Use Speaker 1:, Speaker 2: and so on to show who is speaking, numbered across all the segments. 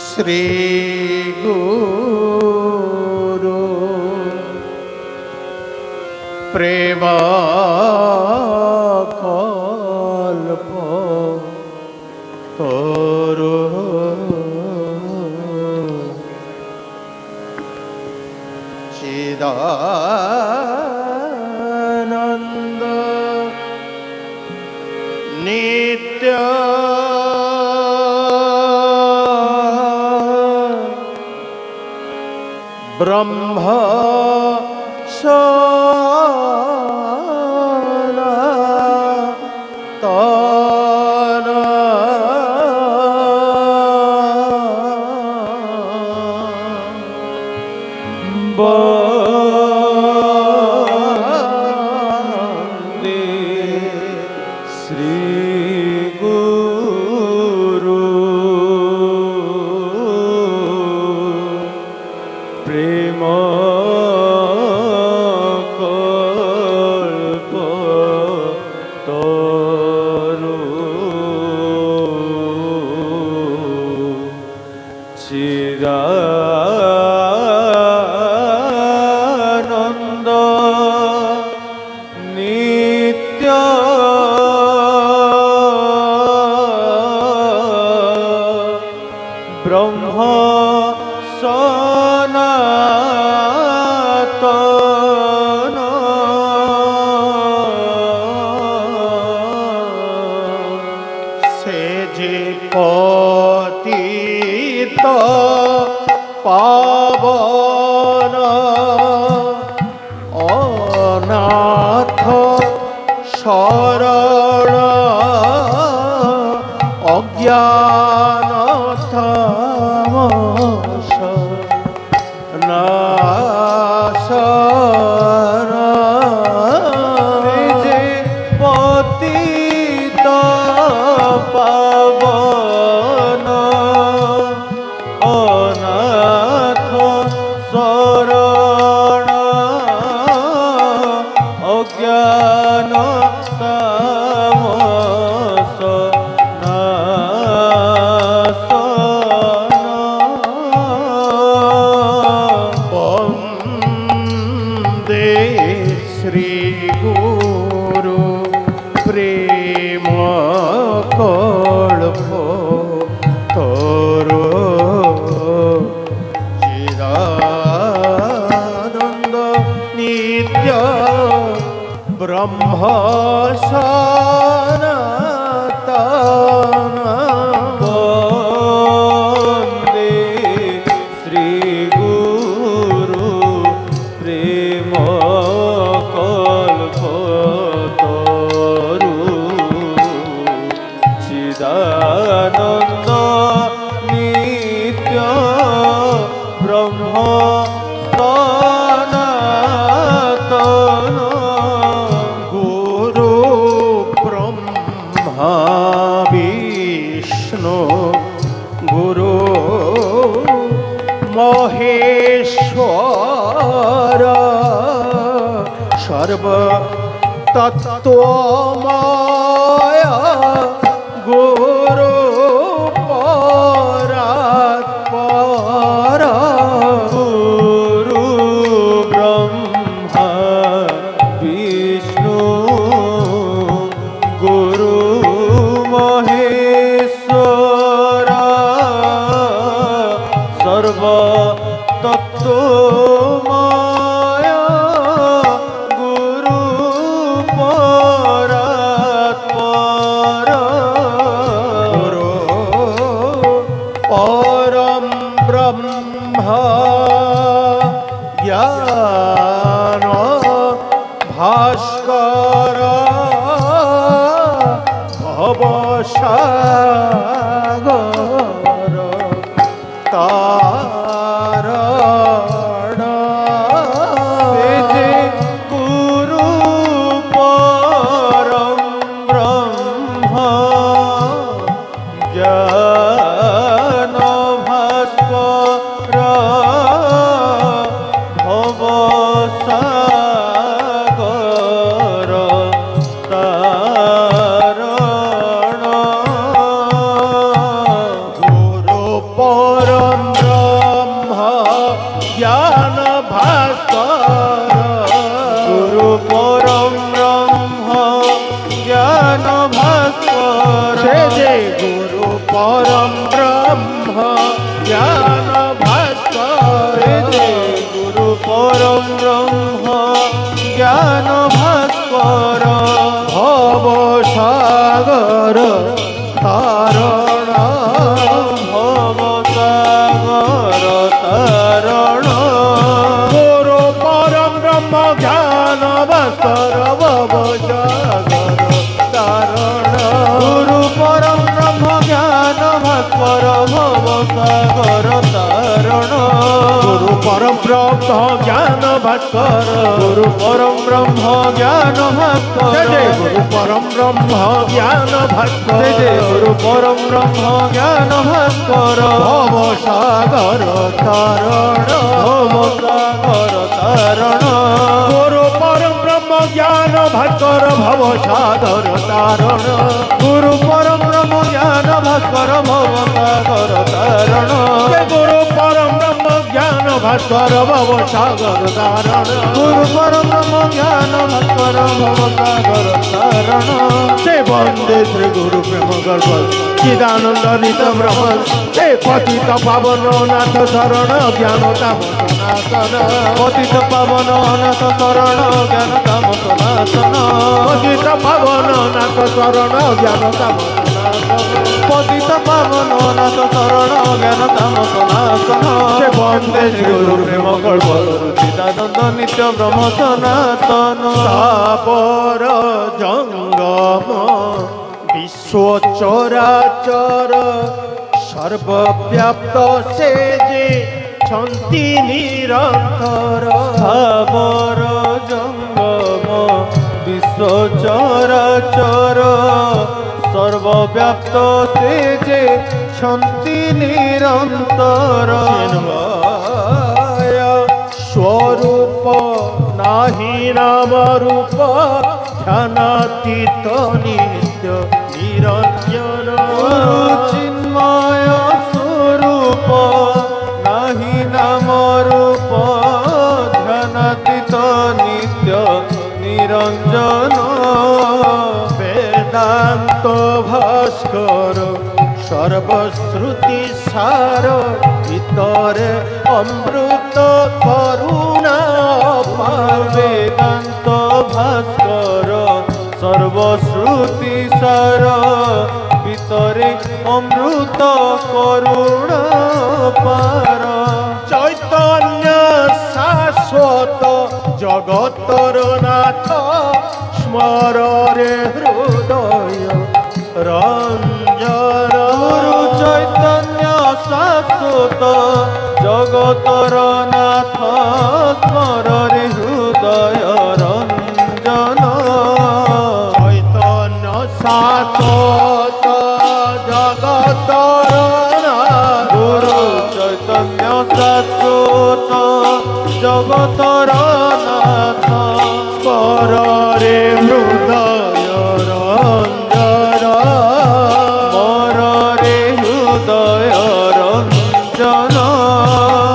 Speaker 1: শ্রী গুরু প্রেমাকল্প তরু চিদানন্দ নিত্য ব্রহ্ম সনাতন বন্দে শ্রী গুরু প্রেম কল্প তরু চিদানন্দ নিত্য ব্রহ্ম সনাতন সে যে পতিত পাবন অনাথ শরণ অজ্ঞান নাশন যে পতিত পাবন অনাথ শরণ অজ্ঞান তামস বন্দে শ্রী গুরু প্রেম কল্প তরু চিদানন্দ নিত্য ব্রহ্ম সনাতন বন্দে শ্রী গুরু প্রেম কল্প তরু চিদানন্দ নিত্য ব্রহ্ম সনাতন গুরু ব্রহ্মা বিষ্ণু গুরু মহেশ্বর সর্ব তত্ত্বময় গুরু পরাৎপর গুরু ব্রহ্মা বিষ্ণু গুরু মহেশ্বর সর্ব তত্ত্বময় গুরু পরাৎপর গুরু পরম ব্রহ্ম জ্ঞান ভাস্কর ভবসাগর তারণ সে যে গুরু পরম ব্রহ্ম জ্ঞান ভাস্কর ভবসাগর তারণ জ্ঞান ভাস্কর
Speaker 2: সে যে গুরু পরম ব্রহ্ম জ্ঞান ভাস্কর
Speaker 1: সে যে গুরু পরম ব্রহ্ম জ্ঞান ভাস্কর
Speaker 2: ভব সাগর তারণ
Speaker 1: ভব সাগর তরণ
Speaker 2: গুরু পরম ব্রহ্ম জ্ঞান ভাস্কর ভব সাগর তারণ
Speaker 1: গুরু পরম ব্রহ্ম জ্ঞান ভাস্কর ভব সাগর তরণ
Speaker 2: গুরু পরম ব্রহ্ম জ্ঞান ভাস্কর
Speaker 1: গুরু পরম ব্রহ্ম জ্ঞান ভাস্কর
Speaker 2: সে যে গুরু পরম ব্রহ্ম জ্ঞান ভাস্কর
Speaker 1: সে যে গুরু পরম ব্রহ্ম জ্ঞান ভাস্কর
Speaker 2: ভব সাগর তারণ
Speaker 1: ভব সাগর তরণ
Speaker 2: গুরু পরম ব্রহ্ম জ্ঞান ভাস্কর ভব সাগর তারণ
Speaker 1: গুরু পরম ব্রহ্ম জ্ঞান ভাস্কর ভব সাগর তরণ
Speaker 2: হে গুরু পরম ব্রহ্ম জ্ঞান ভাস্কর ভব সাগর তারণ
Speaker 1: গুরু পরম ব্রহ্ম জ্ঞান ভাস্কর ভব সাগর তরণ
Speaker 2: সে বন্দে শ্রী গুরু প্রেম গর্ভ চিদানন্দ নিত ব্রহ্ম হে পতিত পাবন নাথ শরণ জ্ঞান তাম সনাতন
Speaker 1: পতিত পাবন নাথ শরণ জ্ঞান তাম সনাতন
Speaker 2: পতিত পাবন নাথ শরণ জ্ঞান তাম সনাতন
Speaker 1: পতিত পাবন নাথ শরণ জ্ঞান তাম সনাতন
Speaker 2: সে বন্দে শ্রী গুরু প্রেম গর্ভ
Speaker 1: চিদানন্দ নিত্য ব্রহ্ম সনাতন
Speaker 2: তাপর জঙ্গম বিশ্ব চরাচর সর্বব্যাপ্ত সে যে ছন্তি নিরন্তর
Speaker 1: স্থাবর জঙ্গম বিশ্ব চরাচর সর্বব্যাপ্ত সে যে শান্তি নিরন্তর
Speaker 2: চিন্ময় স্বরূপ নাহি নাম রূপ ধ্যানাতীত নিত্য নিরঞ্জন
Speaker 1: গুরু চিন্ময় স্বরূপ নাহি নাম রূপ ধ্যানাতীত নিত্য নিরঞ্জন
Speaker 2: বেদান্ত ভাস্কর সর্বশ্রুতি সার ভিতরে অমৃত করুণা
Speaker 1: বেদান্ত ভাস্কর সর্বশ্রুতি সার ভিতরে অমৃত করুণা পার
Speaker 2: চৈতন্য শাশ্বত জগতর নাথ স্মররে হৃদয় রঞ্জন
Speaker 1: গুরু চৈতন্য শাশ্বত জগতর নাথ স্মররে হৃদয় রঞ্জন
Speaker 2: চৈতন্য শাশ্বত জগতর নাথ
Speaker 1: গুরু চৈতন্য শাশ্বত জগতর নাথ
Speaker 2: স্মররে হৃদয় রঞ্জন
Speaker 1: মরে হৃদয় রঞ্জন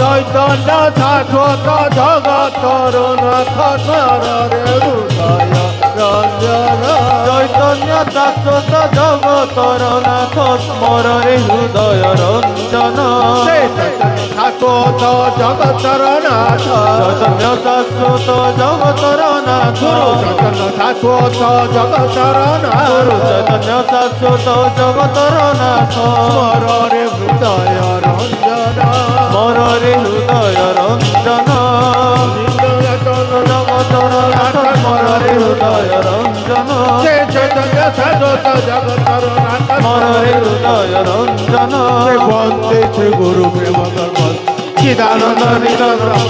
Speaker 2: চৈতন্য শাশ্বত জগতর নাথ স্মররে হৃদয় রঞ্জন
Speaker 1: চৈতন্য শাশ্বত জগতর নাথ স্মররে হৃদয় রঞ্জন
Speaker 2: শাশ্বত জগতর নাথ
Speaker 1: চৈতন্য শাশ্বত জগতর নাথ
Speaker 2: গুরু চৈতন্য শাশ্বত জগতর নাথ
Speaker 1: গুরু চৈতন্য শাশ্বত জগতর নাথ
Speaker 2: স্মররে হৃদয় রঞ্জন
Speaker 1: মরে হৃদয় রঞ্জন জগতর নাথ স্মররে হৃদয় রঞ্জন
Speaker 2: সে চৈতন্য শাশ্বত জগতর নাথ
Speaker 1: মরে হৃদয় রঞ্জন
Speaker 2: সে বন্দে শ্রী গুরু প্রেম গর্ভ চিদানন্দ নিরঞ্জন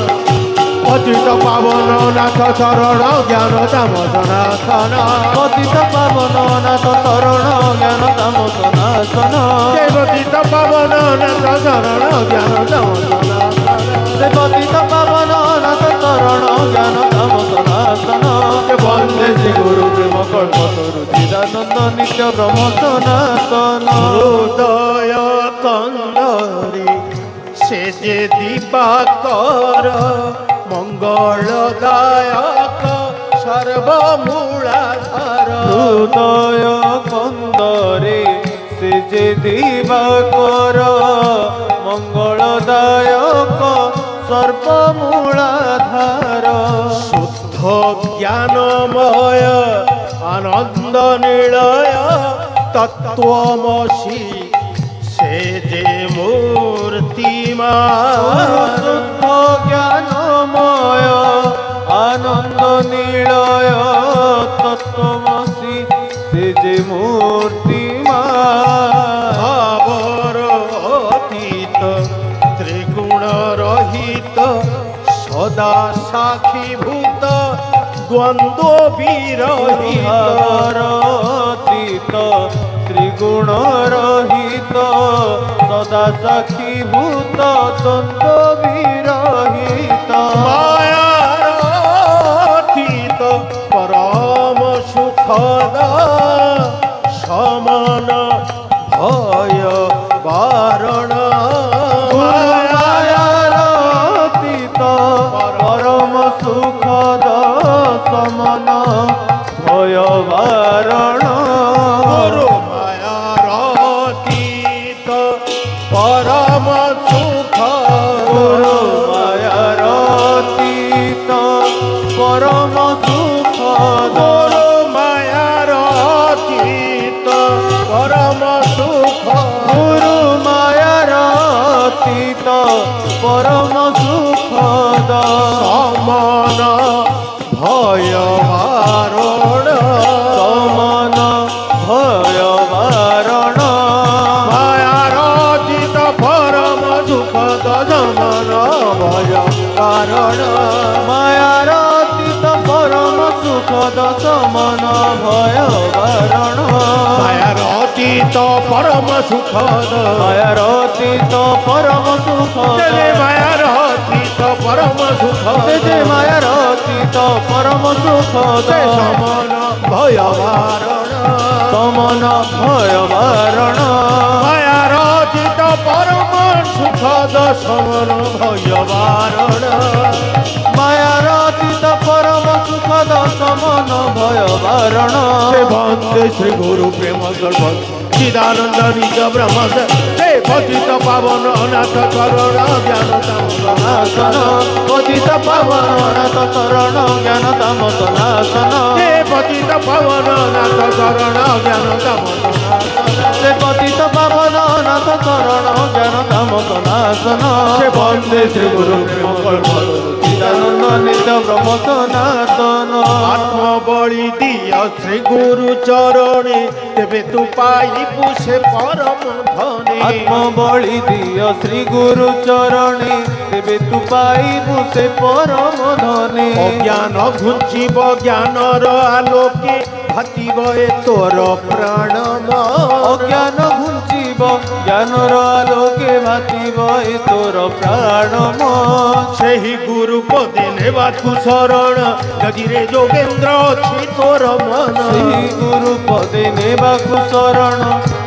Speaker 2: পতিত পাবন নাথ শরণ জ্ঞান দাম সনাতন
Speaker 1: পতিত পাবন নাথ শরণ জ্ঞান তাম সনাতন
Speaker 2: সে পতিত পাবন নাথ শরণ জ্ঞান দাম সনাতন
Speaker 1: সে পতিত পাবন নাথ শরণ জ্ঞান তাম সনাতন
Speaker 2: সে বন্দে শ্রী গুরু
Speaker 1: প্রেম কল্প তরু চিদানন্দ নিত্য ব্রহ্ম সনাতন
Speaker 2: হৃদয় কন্দরে সে যে দিবাকর মঙ্গলদায়ক সর্বমূলাধার
Speaker 1: হৃদয় কন্দরে সে যে দিবাকর মঙ্গলদায়ক সর্বমূলাধার
Speaker 2: শুদ্ধ জ্ঞানময় আনন্দ নিলয় তত্ত্বমসি সে যে মূর্তিমান
Speaker 1: শুদ্ধ জ্ঞানময় আনন্দ নিলয় তত্ত্বমসি সে যে মূর্তিমান
Speaker 2: ভাবর অতীত ত্রিগুণ রহিত সদা সাক্ষীভূত দ্বন্দ্ব বিরহিত
Speaker 1: অতীত ত্রিগুণ রহিত সদা সাক্ষীভূত দ্বন্দ্ব বিরহিত
Speaker 2: মায়ার অতীত পরম সুখদ সমান ভয় বারণ
Speaker 1: মায়ার অতীত পরম সুখদ সমন ভয় বারণ
Speaker 2: গুরু মায়ার অতীত পরম সুখ
Speaker 1: গুরু মায়ার অতীত পরম সুখদ
Speaker 2: গুরু মায়ার অতীত পরম সুখ
Speaker 1: গুরু মায়ার অতীত পরম সুখদ
Speaker 2: সমান ভয় বারণ
Speaker 1: সমন ভয় বারণ
Speaker 2: মায়ার অতীত পরম সুখদ সমান ভয় বারণ
Speaker 1: মায়ার অতীত পরম সুখদ সমন ভয় বারণ
Speaker 2: মায়ার অতীত পরম সুখদ
Speaker 1: মায়ার অতীত পরম সুখদ
Speaker 2: যে মায়ার অতীত পরম সুখদ
Speaker 1: যে মায়ার অতীত পরম সুখদ
Speaker 2: সে সমান ভয় বারণ
Speaker 1: সমন ভয় বারণ
Speaker 2: মায়ার অতীত পরম সুখদ সমান ভয় বারণ
Speaker 1: মায়ার অতীত পরম সুখদ সমন ভয় বারণ
Speaker 2: সে বন্দে শ্রী গুরু প্রেম গর্ভ চিদানন্দ নিজ ব্রহ্ম সে পতিত পাবন নাথ চরণ জ্ঞান
Speaker 1: নাশন পতিত পাবন নাথ শরণ জ্ঞান তামস নাশন
Speaker 2: সে পতিত পাবন নাথ চরণ জ্ঞান
Speaker 1: সে পতিত পাবন নাথ শরণ জ্ঞান তামস নাশন
Speaker 2: সে বন্দে শ্রী গুরু প্রেম গর্ভ
Speaker 1: চিদানন্দ নিত্য ব্রহ্ম সনাতন
Speaker 2: আত্মবলি দিয় শ্রী গুরু চরণে তেবে তু পাইবু সে পরম ধনে
Speaker 1: আত্মবলি দিয় শ্রী গুরু চরণে তেবে তু পাইবু সে পরম ধনে
Speaker 2: অজ্ঞান ঘুঞ্চিব জ্ঞানর আলোকে ভাতিব এ তোর প্রাণ
Speaker 1: অজ্ঞান ঘুঞ্চিব জ্ঞানর আলোকে ভাতিব এ তোর প্রাণ
Speaker 2: ସେହି ଗୁରୁ ପଦେ ନେବାକୁ ଶରଣ ଗଦିରେ ଯୋଗେନ୍ଦ୍ର ଅଛି ତୋର ମନ
Speaker 1: ସେହି ଗୁରୁ ପଦେ ନେବାକୁ ଶରଣ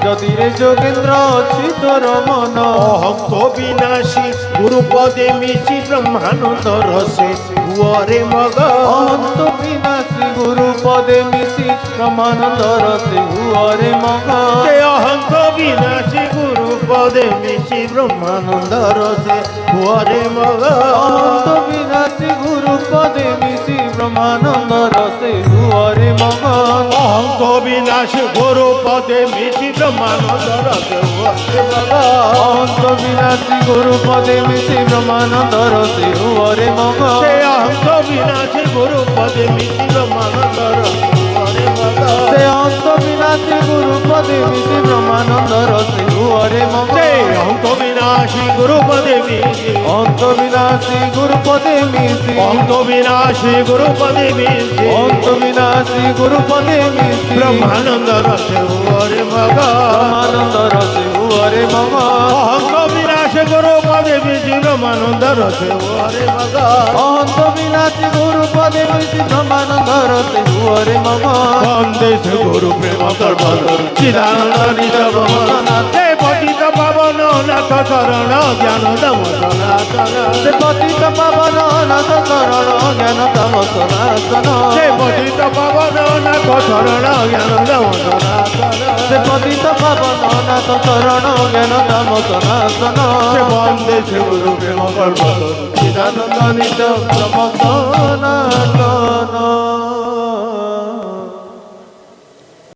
Speaker 1: ଯଦିରେ ଯୋଗେନ୍ଦ୍ର ଅଛି ତୋର ମନ
Speaker 2: ଅହଙ୍ଗ ବିନାଶୀ ଗୁରୁ ପଦେ ମିଶି ବ୍ରହ୍ମାନନ୍ଦ ରସେ ହୁଅରେ ମଗ
Speaker 1: ଅହନ୍ତ ବିନାଶୀ ଗୁରୁ ପଦେ ମିଶି ବ୍ରହ୍ମାନନ୍ଦ ରସେ ହୁଅରେ ମଗ
Speaker 2: ସେ ଅହଙ୍ଗ ବିନାଶୀ ଗୁରୁ ପଦେ ମିଶି ବ୍ରହ୍ମାନନ୍ଦ ରସେ ହୁଅରେ ମଗ
Speaker 1: অনন্ত বিনাশী গুরু পদে মিশি ব্রহ্মানন্দ রসে হুয়ারে মগন
Speaker 2: অহঙ্গ বিনাশী গুরু পদে মিশি ব্রহ্মানন্দ রসে হুଅରେ মগ
Speaker 1: অনন্ত বিনাশী গুরু পদে মিশি ব্রহ্মানন্দ রসে হুয়ারে মগন
Speaker 2: ସେ ଅହଙ୍ଗ ବିନାଶୀ ଗୁରୁ ପଦେ ମିଶି ବ୍ରହ୍ମାନନ୍ଦ ରସେ ହୁଅରେ ମଗ
Speaker 1: সে অন্ত বিনাশী গুরু পদে মিশি ব্রহ্মানন্দ রসে হুয়ারে মগন
Speaker 2: ସେ ଅହଙ୍ଗ ବିନାଶୀ ଗୁରୁ ପଦେ ମିଶି
Speaker 1: অন্ত বিনাশী গুরু পদে মিশি
Speaker 2: অহঙ্গ বিনাশী গুরু পদে মিশি
Speaker 1: অন্ত বিনাশী গুরু পদে মিশি
Speaker 2: ব্রহ্মানন্দ রসে হুଅରେ মগ
Speaker 1: ব্রহ্মানন্দ রসে হুয়ারে মগন
Speaker 2: অহঙ্গ বিনাশী গুরু পদে মিশি ব্রহ্মানন্দ রসে হুଅରେ মগ
Speaker 1: অন্ত বিনাশী গুরু পদে মিশি ব্রহ্মানন্দ রসে হুয়ারে মগন
Speaker 2: বন্দে শ্রী গুরু প্রেম গর্ভ চিদানন্দ নিজ ব্রহ্ম হে পতিত পাবন নাথ শরণ জ্ঞান তম সনাতন
Speaker 1: সে পতিত পাবন নাথ শরণ জ্ঞান তম সনাতন
Speaker 2: সে পতিত পাবন নাথ শরণ জ্ঞান তম সনাতন
Speaker 1: সে পতিত পাবন নাথ শরণ জ্ঞান তম সনাতন
Speaker 2: সে বন্দে শ্রী গুরু প্রেম কল্পতরু
Speaker 1: চিদানন্দ নিত্য ব্রহ্ম সনাতন